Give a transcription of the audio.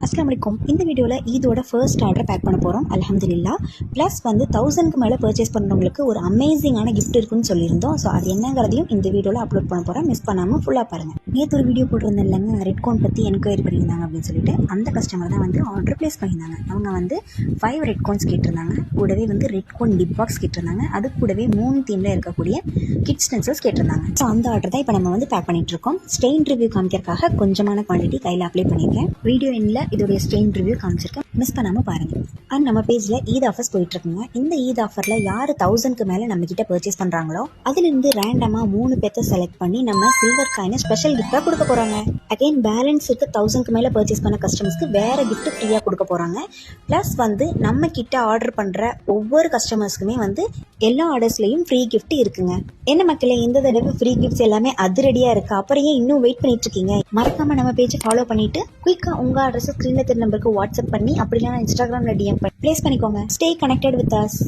அஸ்ஸலாமு அலைக்கும். இந்த வீடியோவில் ஈதோட ஃபர்ஸ்ட் ஆர்டரை பேக் பண்ண போகிறோம் அல்ஹம்துலில்லாஹ். ப்ளஸ் வந்து 1000க்கு மேலே பர்ச்சேஸ் பண்ணுறவங்களுக்கு ஒரு அமேசிங்கான கிஃப்ட் இருக்குன்னு சொல்லியிருந்தோம். ஸோ அது என்னங்கிறதையும் இந்த வீடியோவில் அப்லோட் பண்ண போகிறேன். மிஸ் பண்ணாமல் ஃபுல்லாக பாருங்கள். நேற்று ஒரு வீடியோ போட்டிருந்தேன் இல்லைங்க, ரெட் கோன் பற்றி என்கொயரி பண்ணியிருந்தாங்க அப்படின்னு சொல்லிட்டு அந்த கஸ்டமர் தான் வந்து ஆர்டர் ப்ளேஸ் பண்ணியிருந்தாங்க. அவங்க வந்து 5 ரெட் கோன்ஸ் கேட்டிருந்தாங்க, கூடவே வந்து ரெட் கோன் டிப் பாக்ஸ் கேட்டிருந்தாங்க, அது கூடவே 3 தீமில் இருக்கக்கூடிய கிட்ஸ் ஸ்டென்சில்ஸ் கேட்டிருந்தாங்க. ஸோ அந்த ஆர்டர் தான் இப்போ நம்ம வந்து பேக் பண்ணிட்டு இருக்கோம். ஸ்டெயின் ரிவ்யூ காமிக்கிறதுக்காக கொஞ்சமான குவான்டிட்டி கையில் அப்ளை பண்ணியிருக்கேன். வீடியோ எண்ணில் இதோடைய ஸ்டெயின் ரிவ்யூ காமிச்சிருக்கேன், மிஸ் பண்ணாமல் பாருங்கள். அண்ட் நம்ம பேஜில் ஈத் ஆஃபர்ஸ் போயிட்டுருக்குங்க. இந்த ஈத் ஆஃபரில் யார் 1000க்கு மேலே நம்ம கிட்ட பர்ச்சேஸ் பண்ணுறாங்களோ அதுலேருந்து ரேண்டமாக 3 பேர்த்தை செலக்ட் பண்ணி நம்ம சில்வர் காயினை ஸ்பெஷல் கிஃப்டாக கொடுக்க போகிறாங்க. அகைன் பேலன்ஸ் இருக்க 1000க்கு மேலே பர்ச்சேஸ் பண்ண கஸ்டமர்ஸ்க்கு வேறு கிஃப்ட் ஃப்ரீயாக கொடுக்க போகிறாங்க. ப்ளஸ் வந்து நம்ம கிட்ட ஆர்டர் பண்ணுற ஒவ்வொரு கஸ்டமர்ஸ்க்குமே வந்து எல்லா ஆர்டர்ஸ்லையும் ஃப்ரீ கிஃப்ட் இருக்குங்க. என்ன மக்களே, இந்த தடவை ஃப்ரீ கிஃப்ட்ஸ் எல்லாமே அதிரடியாக இருக்குது. அப்புறம் ஏன் இன்னும் வெயிட் பண்ணிட்டு இருக்கீங்க? மறக்காமல் நம்ம பேஜை ஃபாலோ பண்ணிட்டு குயிக்காக உங்கள் அட்ரஸ் ஸ்க்ரீனில் தெரிய நம்பருக்கு வாட்ஸ்அப் பண்ணி அப்படிலாம் இன்ஸ்டாகிராமில் டிஎம் பண்ணி ப்ளேஸ் பண்ணிக்கோங்க. Stay connected with us.